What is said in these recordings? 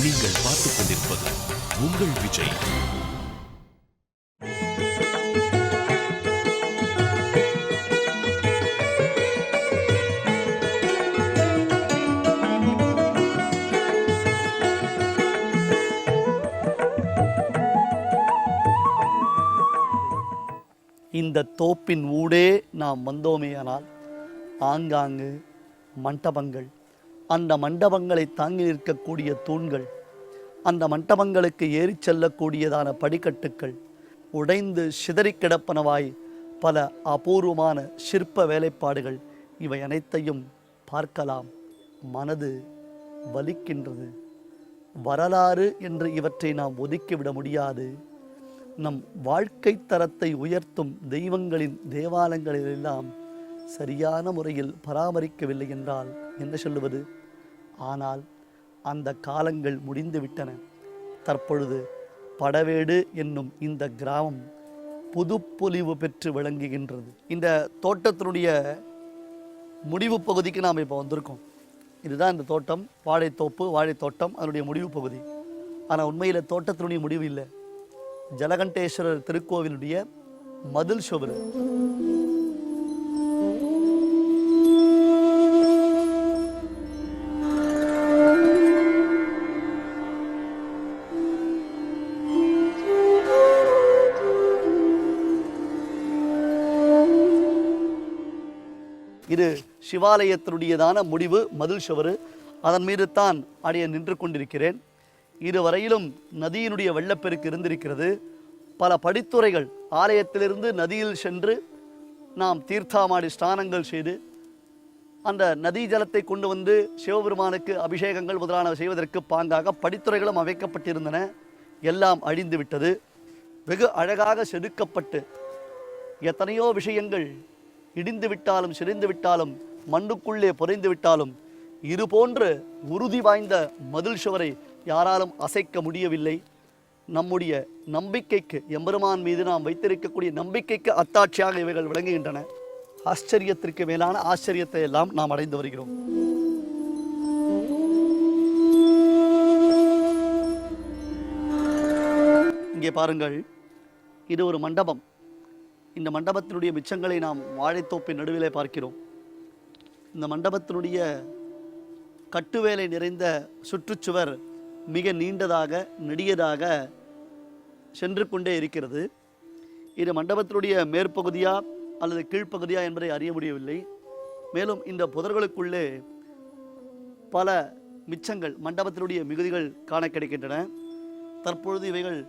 நீங்கள் பார்த்துக் கொண்டிருப்பது உங்கள் விஜய். இந்த தோப்பின் ஊடே நாம் வந்தோமேயானால் ஆங்காங்கு மண்டபங்கள், அந்த மண்டபங்களை தாங்கி நிற்கக்கூடிய தூண்கள், அந்த மண்டபங்களுக்கு ஏறி செல்லக்கூடியதான படிக்கட்டுக்கள், உடைந்து சிதறி கிடப்பனவாய் பல அபூர்வமான சிற்ப வேலைப்பாடுகள், இவை அனைத்தையும் பார்க்கலாம். மனது வலிக்கின்றது. வரலாறு என்று இவற்றை நாம் ஒதுக்கிவிட முடியாது. நம் வாழ்க்கை தரத்தை உயர்த்தும் தெய்வங்களின் தேவாலயங்களிலெல்லாம் சரியான முறையில் பராமரிக்கவில்லை என்றால் என்ன சொல்லுவது? ஆனால் அந்த காலங்கள் முடிந்துவிட்டன. தற்பொழுது படவேடு என்னும் இந்த கிராமம் புதுப்பொலிவு பெற்று விளங்குகின்றது. இந்த தோட்டத்தினுடைய முடிவு பகுதிக்கு நாம் இப்போ வந்திருக்கோம். இதுதான் இந்த தோட்டம், வாழைத்தோப்பு, வாழைத்தோட்டம், அதனுடைய முடிவு பகுதி. ஆனால் உண்மையில் தோட்டத்தினுடைய முடிவு இல்லை. ஜலகண்டேஸ்வரர் திருக்கோவிலுடைய மதில் சுவர். இது சிவாலயத்தினுடையதான முடிவு மதில் சுவர். அதன் மீது தான் அடைய நின்று கொண்டிருக்கிறேன். இதுவரையிலும் நதியினுடைய வெள்ளப்பெருக்கு இருந்திருக்கிறது. பல படித்துறைகள் ஆலயத்திலிருந்து நதியில் சென்று நாம் தீர்த்தாமாடி ஸ்நானங்கள் செய்து அந்த நதி ஜலத்தை கொண்டு வந்து சிவபெருமானுக்கு அபிஷேகங்கள் முதலானவை செய்வதற்கு பாங்காக படித்துறைகளும் அமைக்கப்பட்டிருந்தன. எல்லாம் அழிந்து விட்டது. வெகு அழகாக செதுக்கப்பட்டு எத்தனையோ விஷயங்கள் இடிந்து விட்டாலும் சிரிந்து விட்டாலும் மண்ணுக்குள்ளே புதைந்து விட்டாலும் இதுபோன்று உறுதி வாய்ந்த மதில் சுவரை யாராலும் அசைக்க முடியவில்லை. நம்முடைய நம்பிக்கைக்கு, எம்பெருமான் மீது நாம் வைத்திருக்கக்கூடிய நம்பிக்கைக்கு அத்தாட்சியாக இவைகள் விளங்குகின்றன. ஆச்சரியத்திற்கு மேலான ஆச்சரியத்தை எல்லாம் நாம் அடைந்து வருகிறோம். இங்கே பாருங்கள், இது ஒரு மண்டபம். இந்த மண்டபத்தினுடைய மிச்சங்களை நாம் வாழைத்தோப்பின் நடுவிலே பார்க்கிறோம். இந்த மண்டபத்தினுடைய கட்டுவேலை நிறைந்த சுற்றுச்சுவர் மிக நீண்டதாக நெடியதாக சென்று கொண்டே இருக்கிறது. இது மண்டபத்தினுடைய மேற்பகுதியா அல்லது கீழ்ப்பகுதியா என்பதை அறிய முடியவில்லை. மேலும் இந்த புதர்களுக்குள்ளே பல மிச்சங்கள், மண்டபத்தினுடைய மிகுதிகள் காண கிடைக்கின்றன. தற்பொழுது இவைகள்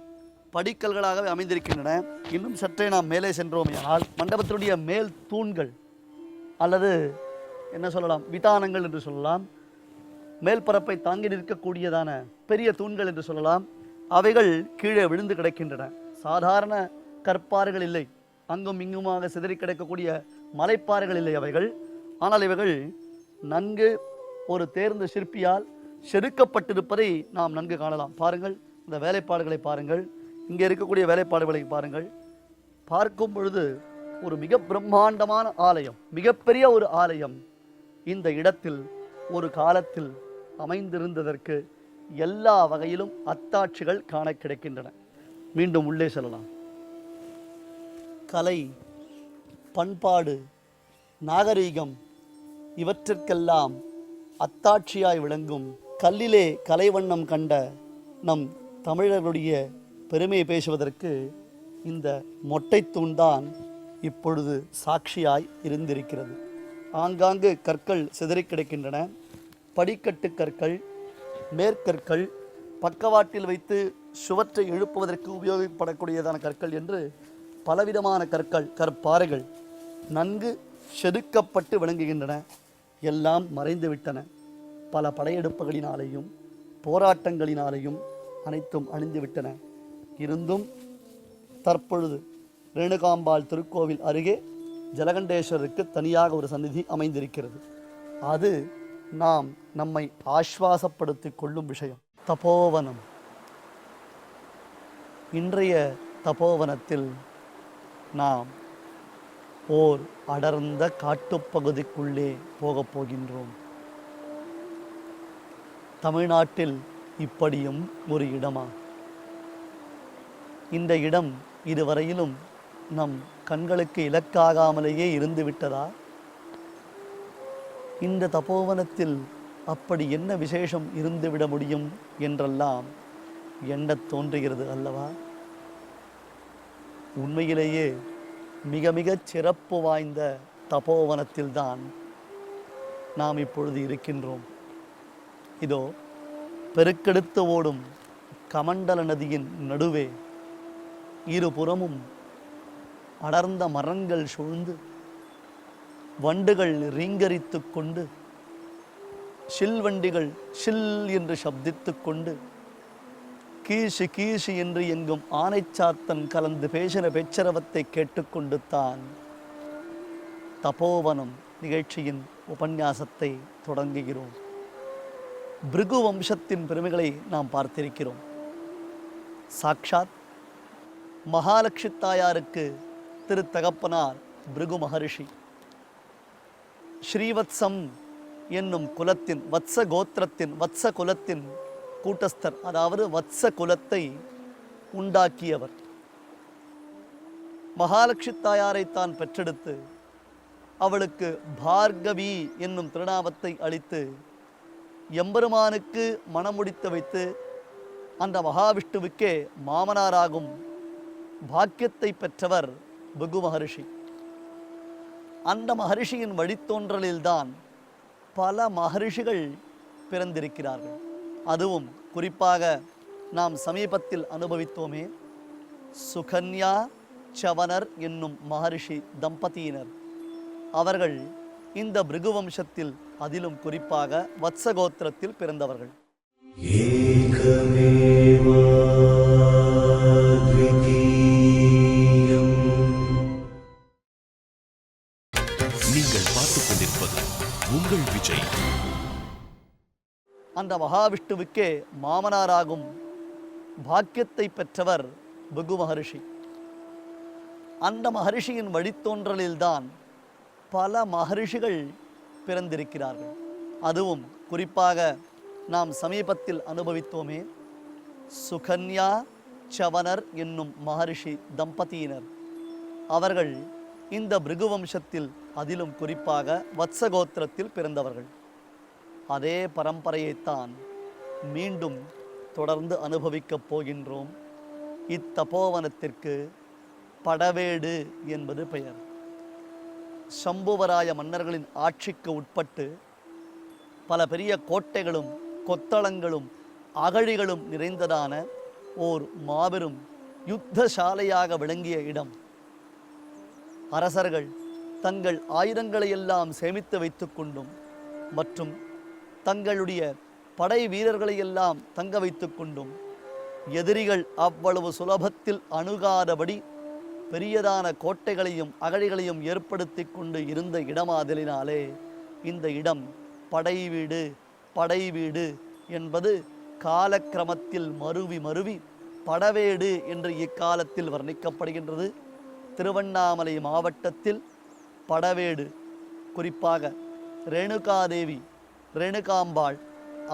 படிக்கல்களாகவே அமைந்திருக்கின்றன. இன்னும் சற்றே நாம் மேலே சென்றோமேயானால் மண்டபத்தினுடைய மேல் தூண்கள் அல்லது என்ன சொல்லலாம், விதானங்கள் என்று சொல்லலாம், மேல் பரப்பை தாங்கி நிற்கக்கூடியதான பெரிய தூண்கள் என்று சொல்லலாம், அவைகள் கீழே விழுந்து கிடக்கின்றன. சாதாரண கற்பாறைகள் இல்லை, அங்கும் இங்குமாக சிதறி கிடக்கக்கூடிய மலைப்பாறைகள் இல்லை அவைகள். ஆனால் இவைகள் நன்கு ஒரு தேர்ந்த சிற்பியால் செதுக்கப்பட்டிருப்பதை நாம் நன்கு காணலாம். பாருங்கள், இந்த வேலைப்பாடுகளை பாருங்கள், இங்கே இருக்கக்கூடிய வேலைப்பாடுகளை பாருங்கள். பார்க்கும் பொழுது ஒரு மிக பிரம்மாண்டமான ஆலயம், மிகப்பெரிய ஒரு ஆலயம் இந்த இடத்தில் ஒரு காலத்தில் அமைந்திருந்ததற்கு எல்லா வகையிலும் அத்தாட்சிகள் காண கிடைக்கின்றன. மீண்டும் உள்ளே செல்லலாம். கலை, பண்பாடு, நாகரீகம் இவற்றிற்கெல்லாம் அத்தாட்சியாய் விளங்கும் கல்லிலே கலைவண்ணம் கண்ட நம் தமிழர்களுடைய பெருமையை பேசுவதற்கு இந்த மொட்டைத்தூண்தான் இப்பொழுது சாட்சியாய் இருந்திருக்கிறது. ஆங்காங்கு கற்கள் சிதறி கிடக்கின்றன. படிக்கட்டு கற்கள், மேற்கற்கள், பக்கவாட்டில் வைத்து சுவற்றை எழுப்புவதற்கு உபயோகப்படக்கூடியதான கற்கள் என்று பலவிதமான கற்கள், கற்பாறைகள் நன்கு செதுக்கப்பட்டு விளங்குகின்றன. எல்லாம் மறைந்துவிட்டன. பல படையெடுப்புகளினாலேயும் போராட்டங்களினாலேயும் அனைத்தும் அழிந்துவிட்டன. இருந்தும் தற்பொழுது ரேணுகாம்பாள் திருக்கோவில் அருகே ஜலகண்டேஸ்வரருக்கு தனியாக ஒரு சந்நிதி அமைந்திருக்கிறது. அது நாம் நம்மை ஆஸ்வாசப்படுத்திக் கொள்ளும் விஷயம். தபோவனம். இன்றைய தபோவனத்தில் நாம் ஓர் அடர்ந்த காட்டுப்பகுதிக்குள்ளே போகப் போகின்றோம். தமிழ்நாட்டில் இப்படியும் ஒரு இடமா? இந்த இடம் இதுவரையிலும் நம் கண்களுக்கு இலக்காகாமலேயே இருந்து விட்டதா? இந்த தபோவனத்தில் அப்படி என்ன விசேஷம் இருந்துவிட முடியும் என்றெல்லாம் எண்ணத் தோன்றுகிறது அல்லவா? உண்மையிலேயே மிக மிகச் சிறப்பு வாய்ந்த தபோவனத்தில்தான் நாம் இப்பொழுது இருக்கின்றோம். இதோ பெருக்கெடுத்து ஓடும் கமண்டல நதியின் நடுவே இருபுறமும் அடர்ந்த மரங்கள் சூழ்ந்து வண்டுகள் ரீங்கரித்து கொண்டு வண்டிகள் ஷில் என்று சப்தித்து கொண்டு கீசு கீசு என்று எங்கும் ஆனைச்சாத்தன் கலந்து பேசின பெச்சரவத்தை கேட்டுக்கொண்டு தான் தபோவனம் நிகழ்ச்சியின் உபன்யாசத்தை தொடங்குகிறோம். பிருகு வம்சத்தின் பெருமைகளை நாம் பார்த்திருக்கிறோம். சாக்ஷாத் மகாலட்சுமி தாயாருக்கு திரு தகப்பனார் பிருகு மகரிஷி. ஸ்ரீவத்சம் என்னும் குலத்தின் வத்ச கோத்திரத்தின் வத்ச குலத்தின் கூட்டஸ்தர், அதாவது வத்ச குலத்தை உண்டாக்கியவர். மகாலட்சுமி தாயாரை தான் பெற்றெடுத்து அவளுக்கு பார்கவி என்னும் திருநாமத்தை அளித்து எம்பெருமானுக்கு மணமுடித்து வைத்து அந்த மகாவிஷ்ணுவுக்கே மாமனாராகும் பாக்கியத்தை பெற்றவர் பிருகு மகரிஷி. அந்த மகரிஷியின் வழித்தோன்றலில்தான் பல மகரிஷிகள் பிறந்திருக்கிறார்கள். அதுவும் குறிப்பாக நாம் சமீபத்தில் அனுபவித்தோமே, சுகன்யா சவனர் என்னும் மகரிஷி தம்பதியினர். அவர்கள் இந்த பிருகு வம்சத்தில், அதிலும் குறிப்பாக வத்சகோத்திரத்தில் பிறந்தவர்கள். நீங்கள் பார்த்துக் கொண்டிருப்பது உங்கள் விஜய். அந்த மகாவிஷ்ணுவுக்கே மாமனாராகும் பாக்கியத்தை பெற்றவர் பிருகு மகரிஷி. அந்த மகரிஷியின் வழித்தோன்றலில்தான் பல மகரிஷிகள் பிறந்திருக்கிறார்கள். அதுவும் குறிப்பாக நாம் சமீபத்தில் அனுபவித்தோமே, சுகன்யா சவனர் என்னும் மகரிஷி தம்பதியினர். அவர்கள் இந்த பிருகு வம்சத்தில், அதிலும் குறிப்பாக வத்சகோத்திரத்தில் பிறந்தவர்கள். அதே பரம்பரையைத்தான் மீண்டும் தொடர்ந்து அனுபவிக்கப் போகின்றோம். இத்தபோவனத்திற்கு படவேடு என்பது பெயர். சம்புவராய மன்னர்களின் ஆட்சிக்கு உட்பட்டு பல பெரிய கோட்டைகளும் கொத்தளங்களும் அகழிகளும் நிறைந்ததான ஓர் மாபெரும் யுத்த சாலையாக விளங்கிய இடம். அரசர்கள் தங்கள் ஆயுதங்களையெல்லாம் சேமித்து வைத்து கொண்டும் மற்றும் தங்களுடைய படை வீரர்களையெல்லாம் தங்க வைத்து கொண்டும் எதிரிகள் அவ்வளவு சுலபத்தில் அணுகாதபடி பெரியதான கோட்டைகளையும் அகழிகளையும் ஏற்படுத்தி கொண்டு இருந்த இடமாதலினாலே இந்த இடம் படை வீடு என்பது காலக்கிரமத்தில் மருவி மருவி படவேடு என்று இக்காலத்தில் வர்ணிக்கப்படுகின்றது. திருவண்ணாமலை மாவட்டத்தில் படவேடு, குறிப்பாக ரேணுகாதேவி ரேணுகாம்பாள்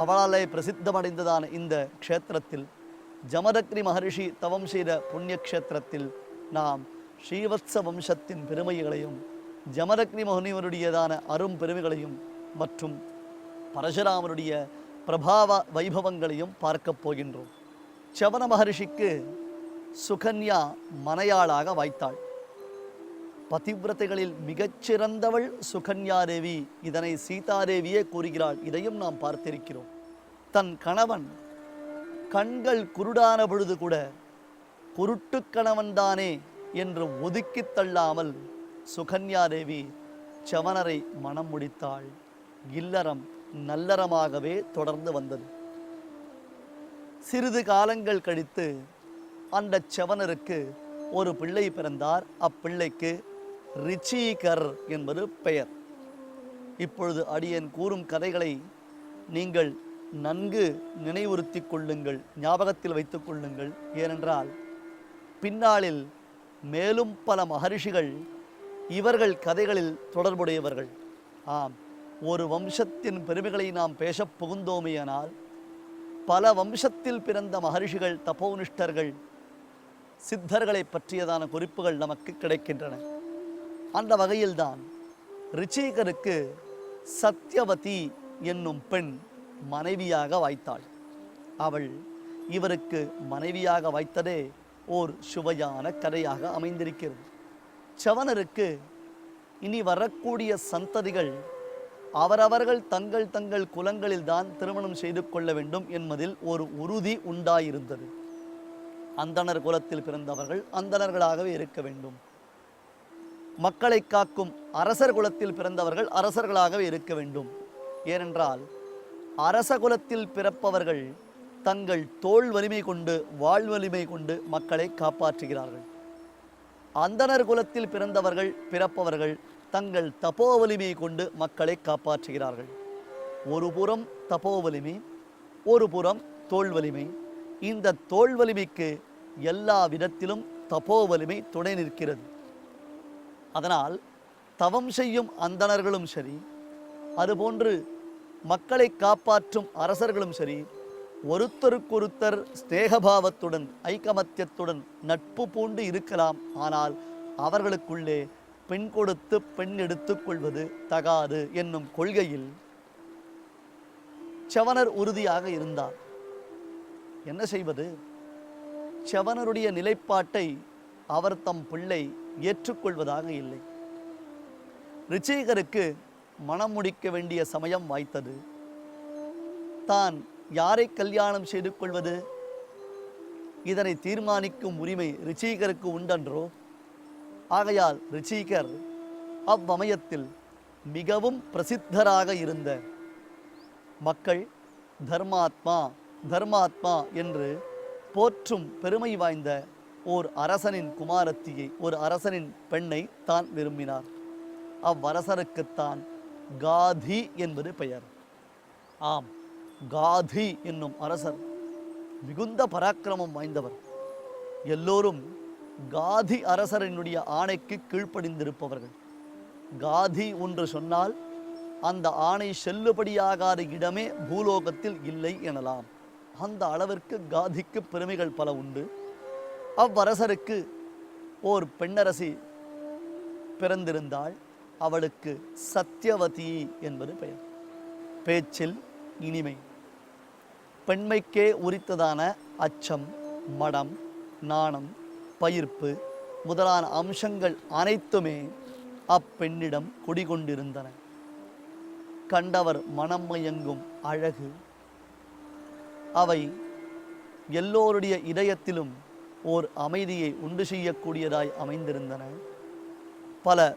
அவளாலே பிரசித்தமடைந்ததான இந்த க்ஷேத்திரத்தில், ஜமதக்னி மகரிஷி தவம் செய்த புண்ணிய க்ஷேத்திரத்தில் நாம் ஸ்ரீவத்ச வம்சத்தின் பெருமைகளையும் ஜமதக்னி முனிவருடையதான அரும் பெருமைகளையும் மற்றும் பரசுராமருடைய பிரபாவ வைபவங்களையும் பார்க்கப் போகின்றோம். சவன மகரிஷிக்கு சுகன்யா மனையாளாக வாய்த்தாள். பதிவிரதைகளில் மிகச்சிறந்தவள் சுகன்யா தேவி. இதனை சீதாதேவியே கூறுகிறாள். இதையும் நாம் பார்த்திருக்கிறோம். தன் கணவன் கண்கள் குருடான பொழுது கூட குருட்டு கணவன்தானே என்று ஒதுக்கி தள்ளாமல் சுகன்யா தேவி சவனரை மனம் முடித்தாள். இல்லறம் நல்லறமாகவே தொடர்ந்து வந்தது. சிறிது காலங்கள் கழித்து அந்த சவனருக்கு ஒரு பிள்ளை பிறந்தார். அப்பிள்ளைக்கு ரிச்சிகர் என்பது பெயர். இப்பொழுது அடியேன் கூறும் கதைகளை நீங்கள் நன்கு நினைவுறுத்தி கொள்ளுங்கள், ஞாபகத்தில் வைத்துக் கொள்ளுங்கள். ஏனென்றால் பின்னாளில் மேலும் பல மகரிஷிகள் இவர்கள் கதைகளில் பல வம்சத்தில் பிறந்த மகர்ஷிகள், தபோனிஷ்டர்கள், சித்தர்களை பற்றியதான குறிப்புகள் நமக்கு கிடைக்கின்றன. அந்த வகையில்தான் ரிச்சீகருக்கு சத்யவதி என்னும் பெண் மனைவியாக வாய்த்தாள். அவள் இவருக்கு மனைவியாக வாய்த்ததே ஓர் சுவையான கதையாக அமைந்திருக்கிறது. சவணருக்கு இனி வரக்கூடிய சந்ததிகள் அவரவர்கள் தங்கள் தங்கள் குலங்களில்தான் திருமணம் செய்து கொள்ள வேண்டும் என்பதில் ஒரு உறுதி உண்டாயிருந்தது. அந்தணர் குலத்தில் பிறந்தவர்கள் அந்தணர்களாகவே இருக்க வேண்டும், மக்களை காக்கும் அரசர் குலத்தில் பிறந்தவர்கள் அரசர்களாகவே இருக்க வேண்டும். ஏனென்றால் அரச குலத்தில் பிறப்பவர்கள் தங்கள் தோள் வலிமை கொண்டு, வாழ் வலிமை கொண்டு மக்களை காப்பாற்றுகிறார்கள். அந்தணர் குலத்தில் பிறப்பவர்கள் தங்கள் தபோ வலிமை கொண்டு மக்களை காப்பாற்றுகிறார்கள். ஒரு புறம் தபோ வலிமை, ஒரு புறம் தோள் வலிமை. இந்த தோள் வலிமைக்கு எல்லா விதத்திலும் தபோ வலிமை துணை நிற்கிறது. அதனால் தவம் செய்யும் அந்தணர்களும் சரி, அதுபோன்று மக்களை காப்பாற்றும் அரசர்களும் சரி, ஒருத்தருக்கொருத்தர் ஸ்நேகபாவத்துடன், ஐக்கமத்தியத்துடன் நட்பு பூண்டு இருக்கலாம். ஆனால் அவர்களுக்குள்ளே பெண் கொடுத்து பெண் எடுத்துக் கொள்வது தகாது என்னும் கொள்கையில் சவணர் உறுதியாக இருந்தார். என்ன செய்வது? சவணருடைய நிலைப்பாட்டை அவர் தம் பிள்ளை ஏற்றுக்கொள்வதாக இல்லை. ரிச்சீகருக்கு மனம் முடிக்க வேண்டிய சமயம் வாய்த்தது. தான் யாரை கல்யாணம் செய்து கொள்வது, இதனை தீர்மானிக்கும் உரிமை ரிச்சீகருக்கு உண்டன்றோ? ஆகையால் ரிச்சீகர் அவ்வமயத்தில் மிகவும் பிரசித்தராக இருந்த, மக்கள் தர்மாத்மா தர்மாத்மா என்று போற்றும் பெருமை வாய்ந்த ஓர் அரசனின் குமாரத்தியை, ஒரு அரசனின் பெண்ணை தான் விரும்பினார். அவ்வரசருக்குத்தான் காதி என்பது பெயர். ஆம், காதி என்னும் அரசர் மிகுந்த பராக்கிரமம் வாய்ந்தவர். எல்லோரும் காதி அரசரினுடைய ஆணைக்கு கீழ்ப்படிந்திருப்பவர்கள். காதி ஒன்று சொன்னால் அந்த ஆணை செல்லுபடியாகாத இடமே பூலோகத்தில் இல்லை எனலாம். அந்த அளவிற்கு காதிக்கு பெருமைகள் பல உண்டு. அவ்வரசருக்கு ஓர் பெண்ணரசி பிறந்திருந்தாள். அவளுக்கு சத்யவதி என்பது பெயர். பேச்சில் இனிமை, பெண்மைக்கே உரித்ததான அச்சம், மடம், நாணம், பயிர்ப்பு முதலான அம்சங்கள் அனைத்துமே அப்பெண்ணிடம் குடிகொண்டிருந்தன. கண்டவர் மனம் மயங்கும் அழகு, அவை எல்லோருடைய இதயத்திலும் ஓர் அமைதியை உண்டு செய்யக்கூடியதாய் அமைந்திருந்தன. பல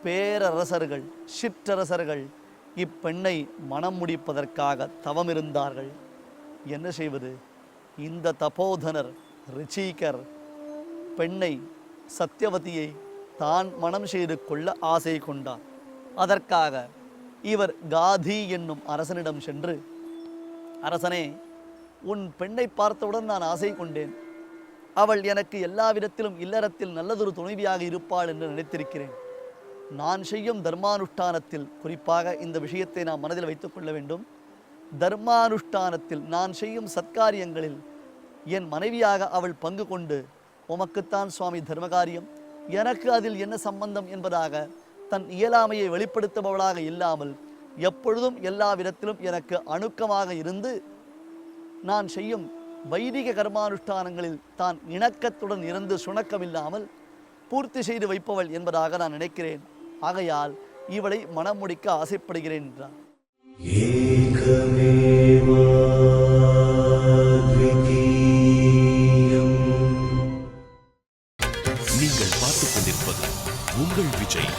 பேரரசர்கள், சிற்றரசர்கள் இப்பெண்ணை மனம் முடிப்பதற்காக தவமிருந்தார்கள். என்ன செய்வது? இந்த தபோதனர் ரிச்சீகர் பெண்ணை, சத்யவதியை தான் மனம் செய்து கொள்ள ஆசை கொண்டார். அதற்காக இவர் காதி என்னும் அரசனிடம் சென்று, அரசனே, உன் பெண்ணை பார்த்தவுடன் நான் ஆசை கொண்டேன். அவள் எனக்கு எல்லா விதத்திலும் இல்லறத்தில் நல்லதொரு துணைவியாக இருப்பாள் என்று நினைத்திருக்கிறேன். நான் செய்யும் தர்மானுஷ்டானத்தில், குறிப்பாக இந்த விஷயத்தை நாம் மனதில் வைத்துக் கொள்ள வேண்டும், தர்மானுஷ்டானத்தில் நான் செய்யும் சத்காரியங்களில் என் மனைவியாக அவள் பங்கு கொண்டு, உமக்குத்தான் சுவாமி தர்மகாரியம், எனக்கு அதில் என்ன சம்பந்தம் என்பதாக தன் இயலாமையை வெளிப்படுத்துபவளாக இல்லாமல் எப்பொழுதும் எல்லா விதத்திலும் எனக்கு அணுக்கமாக இருந்து நான் செய்யும் வைதிக கர்மானுஷ்டானங்களில் தான் இணக்கத்துடன் இருந்து சுணக்கமில்லாமல் பூர்த்தி செய்து வைப்பவள் என்பதாக நான் நினைக்கிறேன். ஆகையால் இவளை மனம் முடிக்க ஆசைப்படுகிறேன் என்றார். நீங்கள் பார்த்துக் கொண்டிருப்பது உங்கள் விஜய்.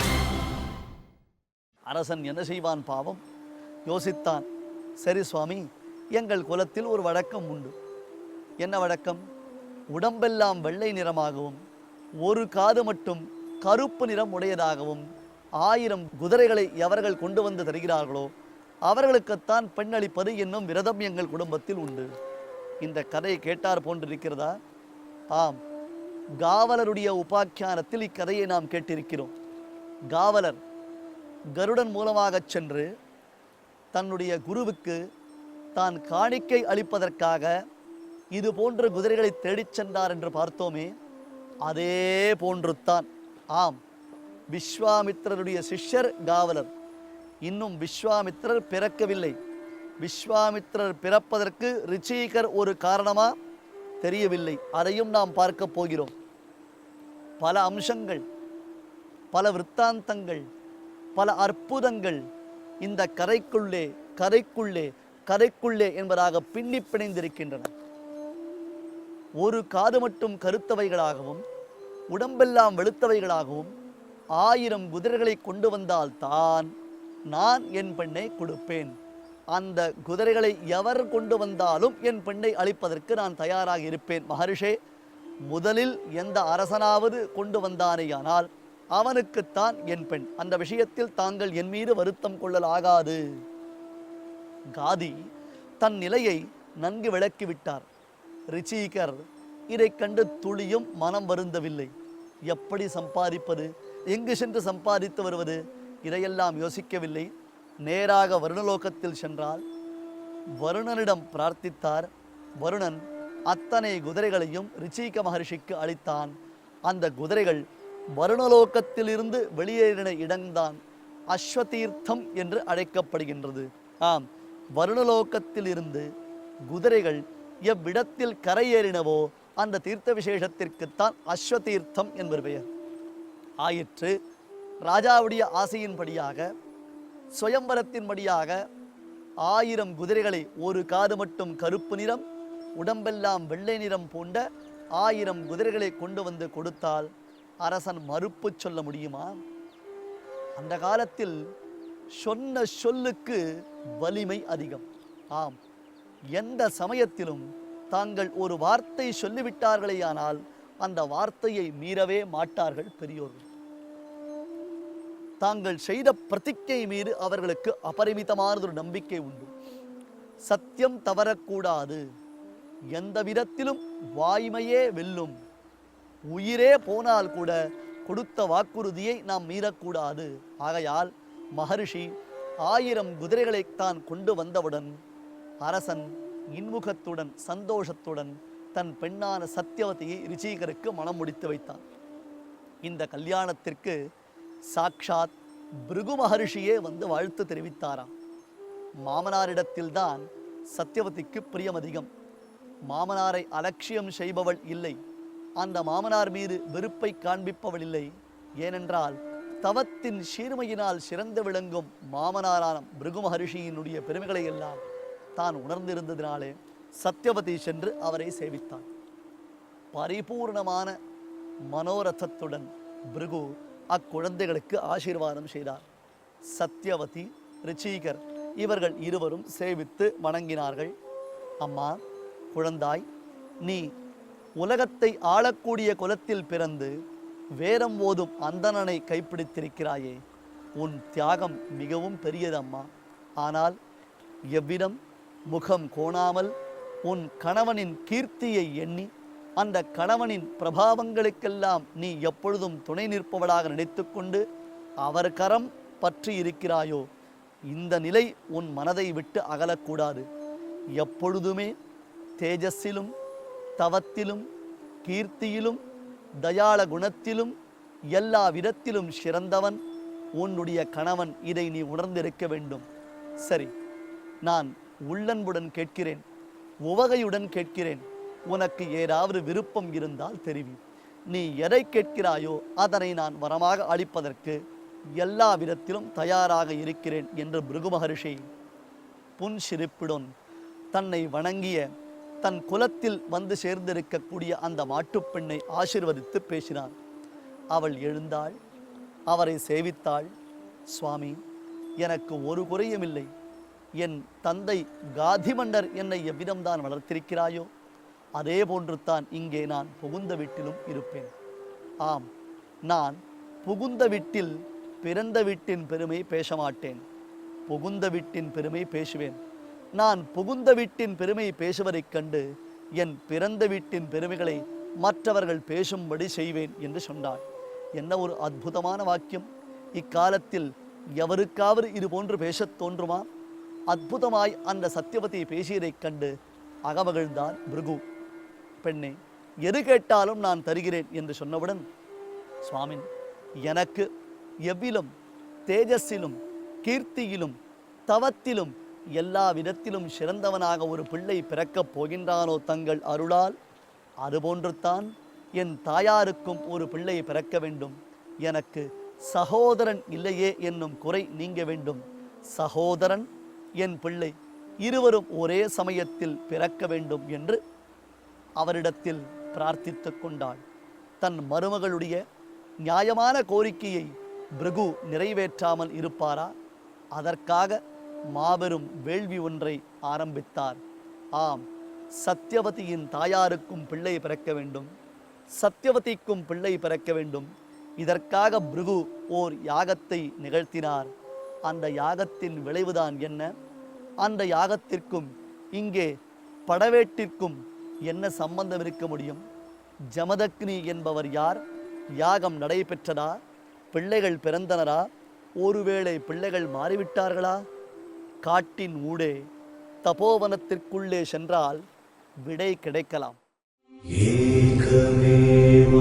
அரசன் என்ன செய்வான் பாவம்? யோசித்தான். சரி சுவாமி, எங்கள் குலத்தில் ஒரு வழக்கம் உண்டு. என்ன வழக்கம்? உடம்பெல்லாம் வெள்ளை நிறமாகவும் ஒரு காது மட்டும் கருப்பு நிறம் உடையதாகவும் 1000 குதிரைகளை எவர்கள் கொண்டு வந்து தருகிறார்களோ அவர்களுக்குத்தான் பெண்ணளிப்பது என்னும் விரதம் எங்கள் குடும்பத்தில் உண்டு. இந்த கதையை கேட்டார் போன்றிருக்கிறதா? ஆம், காவலருடைய உபாக்கியானத்தில் இக்கதையை நாம் கேட்டிருக்கிறோம். காவலர் கருடன் மூலமாக சென்று தன்னுடைய குருவுக்கு தான் காணிக்கை அளிப்பதற்காக இது போன்ற குதிரைகளை தேடிச் சென்றார் என்று பார்த்தோமே, அதே போன்றுத்தான். ஆம், விஸ்வாமித்திரருடைய சிஷ்யர் காவலர். இன்னும் விஸ்வாமித்திரர் பிறக்கவில்லை. விஸ்வாமித்திரர் பிறப்பதற்கு ரிச்சீகர் ஒரு காரணமா தெரியவில்லை. அதையும் நாம் பார்க்க போகிறோம். பல அம்சங்கள், பல விற்த்தாந்தங்கள், பல அற்புதங்கள் இந்த கரைக்குள்ளே கரைக்குள்ளே கரைக்குள்ளே என்பதாக பின்னி பிணைந்திருக்கின்றன. ஒரு காது மட்டும் கருத்தவைகளாகவும் உடம்பெல்லாம் வெளுத்தவைகளாகவும் 1000 குதிரைகளை கொண்டு வந்தால்தான் நான் என் பெண்ணை கொடுப்பேன். அந்த குதிரைகளை எவர் கொண்டு வந்தாலும் என் பெண்ணை அளிப்பதற்கு நான் தயாராக இருப்பேன். மகரிஷே, முதலில் எந்த அரசனாவது கொண்டு வந்தானேயானால் அவனுக்குத்தான் என் பெண். அந்த விஷயத்தில் தாங்கள் என் மீது வருத்தம் கொள்ளலாகாது. காதி தன் நிலையை நன்கு விளக்கிவிட்டார். ரிச்சீகர் இதை கண்டு துளியும் மனம் வருந்தவில்லை. எப்படி சம்பாதிப்பது, எங்கு சென்று சம்பாதித்து வருவது, இதையெல்லாம் யோசிக்கவில்லை. நேராக வருணலோகத்தில் சென்றால் வருணனிடம் பிரார்த்தித்தார். வருணன் அத்தனை குதிரைகளையும் ரிச்சீக மகர்ஷிக்கு அளித்தான். அந்த குதிரைகள் வருணலோகத்திலிருந்து வெளியேறின இடம்தான் அஸ்வதீர்த்தம் என்று அழைக்கப்படுகின்றது. ஆம், வருணலோகத்திலிருந்து குதிரைகள் எவ்விடத்தில் கரையேறினவோ அந்த தீர்த்த விசேஷத்திற்குத்தான் அஸ்வதீர்த்தம் என்பது பெயர் ஆயிற்று. ராஜாவுடைய ஆசையின்படியாக, சுயம்பரத்தின்படியாக 1000 குதிரைகளை, ஒரு காது மட்டும் கருப்பு நிறம், உடம்பெல்லாம் வெள்ளை நிறம் போன்ற 1000 குதிரைகளை கொண்டு வந்து கொடுத்தால் அரசன் மறுப்பு சொல்ல முடியுமா? அந்த காலத்தில் சொன்ன சொல்லுக்கு வலிமை அதிகம். ஆம், எந்த சமயத்திலும் தாங்கள் ஒரு வார்த்தை சொல்லிவிட்டார்களேயானால் அந்த வார்த்தையை மீறவே மாட்டார்கள் பெரியோர்கள். தாங்கள் செய்த பிரதிஜை மீது அவர்களுக்கு அபரிமிதமானதொரு நம்பிக்கை உண்டு. சத்தியம் தவறக்கூடாது. எந்த விதத்திலும் வாய்மையே வெல்லும். உயிரே போனால் கூட கொடுத்த வாக்குறுதியை நாம் மீறக்கூடாது. ஆகையால் மகரிஷி 1000 குதிரைகளை தான் கொண்டு வந்தவுடன் அரசன் இன்முகத்துடன் சந்தோஷத்துடன் தன் பெண்ணான சத்தியவதியை ரிச்சீகருக்கு மனம் முடித்து வைத்தான். இந்த கல்யாணத்திற்கு சாக்ஷாத் பிருகு மகரிஷியே வந்து வாழ்த்து தெரிவித்தாராம். மாமனாரிடத்தில்தான் சத்தியவதிக்கு பிரியம் அதிகம். மாமனாரை அலட்சியம் செய்பவள் இல்லை. அந்த மாமனார் மீது வெறுப்பை காண்பிப்பவள் இல்லை. ஏனென்றால் தவத்தின் சீர்மையினால் சிறந்து விளங்கும் மாமனாரான பிருகு மகரிஷியினுடைய பெருமைகளை எல்லாம் தான் உணர்ந்திருந்ததினாலே சத்தியவதி சென்று அவரை சேவித்தார். பரிபூர்ணமான மனோரதத்துடன் பிருகு அக்குழந்தைகளுக்கு ஆசீர்வாதம் செய்தார். சத்தியவதி, ரிச்சீகர் இவர்கள் இருவரும் சேவித்து வணங்கினார்கள். அம்மா, குழந்தாய், நீ உலகத்தை ஆளக்கூடிய குலத்தில் பிறந்து வேதம் ஓதும் அந்தணனை கைப்பிடித்திருக்கிறாயே, உன் தியாகம் மிகவும் பெரியதம்மா. ஆனால் எவ்விடம் முகம் கோணாமல் உன் கணவனின் கீர்த்தியை எண்ணி அந்த கணவனின் பிரபாவங்களுக்கெல்லாம் நீ எப்பொழுதும் துணை நிற்பவளாக நினைத்து கொண்டு அவர் கரம் பற்றி இருக்கிறாயோ, இந்த நிலை உன் மனதை விட்டு அகலக்கூடாது. எப்பொழுதுமே தேஜஸிலும் தவத்திலும் கீர்த்தியிலும் தயாள குணத்திலும் எல்லா விதத்திலும் சிறந்தவன் உன்னுடைய கணவன். இதை நீ உணர்ந்திருக்க வேண்டும். சரி, நான் உள்ளன்புடன் கேட்கிறேன், உவகையுடன் கேட்கிறேன். உனக்கு ஏதாவது விருப்பம் இருந்தால் தெரிவி. நீ எதை கேட்கிறாயோ அதனை நான் வரமாக அளிப்பதற்கு எல்லா விதத்திலும் தயாராக இருக்கிறேன் என்று பிருகு மகரிஷி புன்சிரிப்புடன் தன்னை வணங்கிய தன் குலத்தில் வந்து சேர்ந்திருக்கக்கூடிய அந்த மாட்டுப்பெண்ணை ஆசீர்வதித்து பேசினார். அவள் எழுந்தாள், அவரை சேவித்தாள். சுவாமி, எனக்கு ஒரு குறையும் இல்லை. என் தந்தை காதிமண்டர் என்னை எவ்விதம்தான் வளர்த்திருக்கிறாயோ அதே போன்று தான் இங்கே நான் புகுந்த வீட்டிலும் இருப்பேன். ஆம், நான் புகுந்த வீட்டில் பிறந்த வீட்டின் பெருமை பேச மாட்டேன், புகுந்த வீட்டின் பெருமை பேசுவேன். நான் புகுந்த வீட்டின் பெருமை பேசுவதைக் கண்டு என் பிறந்த வீட்டின் பெருமைகளை மற்றவர்கள் பேசும்படி செய்வேன் என்று சொன்னாள். என்ன ஒரு அற்புதமான வாக்கியம்! இக்காலத்தில் எவருக்காவது இது போன்று பேசத் தோன்றுமா? அற்புதமாய் அந்த சத்தியவதி பேசியதைக் கண்டு அகமகிழ்ந்தான் பிருகு. பெண்ணே, எது கேட்டாலும் நான் தருகிறேன் என்று சொன்னவுடன், சுவாமின், எனக்கு எவ்விலும் தேஜஸிலும் கீர்த்தியிலும் தவத்திலும் எல்லா விதத்திலும் சிறந்தவனாக ஒரு பிள்ளை பிறக்கப் போகின்றானோ தங்கள் அருளால், அதுபோன்றுத்தான் என் தாயாருக்கும் ஒரு பிள்ளை பிறக்க வேண்டும். எனக்கு சகோதரன் இல்லையே என்னும் குறை நீங்க வேண்டும். சகோதரன், என் பிள்ளை இருவரும் ஒரே சமயத்தில் பிறக்க வேண்டும் என்று அவரிடத்தில் பிரார்த்தித்து கொண்டாள். தன் மருமகளுடைய நியாயமான கோரிக்கையை பிருகு நிறைவேற்றாமல் இருப்பாரா? அதற்காக மாபெரும் வேள்வி ஒன்றை ஆரம்பித்தார். ஆம், சத்தியவதியின் தாயாருக்கும் பிள்ளை பிறக்க வேண்டும், சத்தியவதிக்கும் பிள்ளை பிறக்க வேண்டும். இதற்காக பிருகு ஓர் யாகத்தை நிகழ்த்தினார். அந்த யாகத்தின் விளைவுதான் என்ன? அந்த யாகத்திற்கும் இங்கே படவேட்டிற்கும் என்ன சம்பந்தம் இருக்க முடியும்? ஜமதக்னி என்பவர் யார்? யாகம் நடைபெற்றதா? பிள்ளைகள் பிறந்தனரா? ஒருவேளை பிள்ளைகள் மாறிவிட்டார்களா? காட்டின் ஊடே தபோவனத்திற்குள்ளே சென்றால் விடை கிடைக்கலாம். ஏகமேவ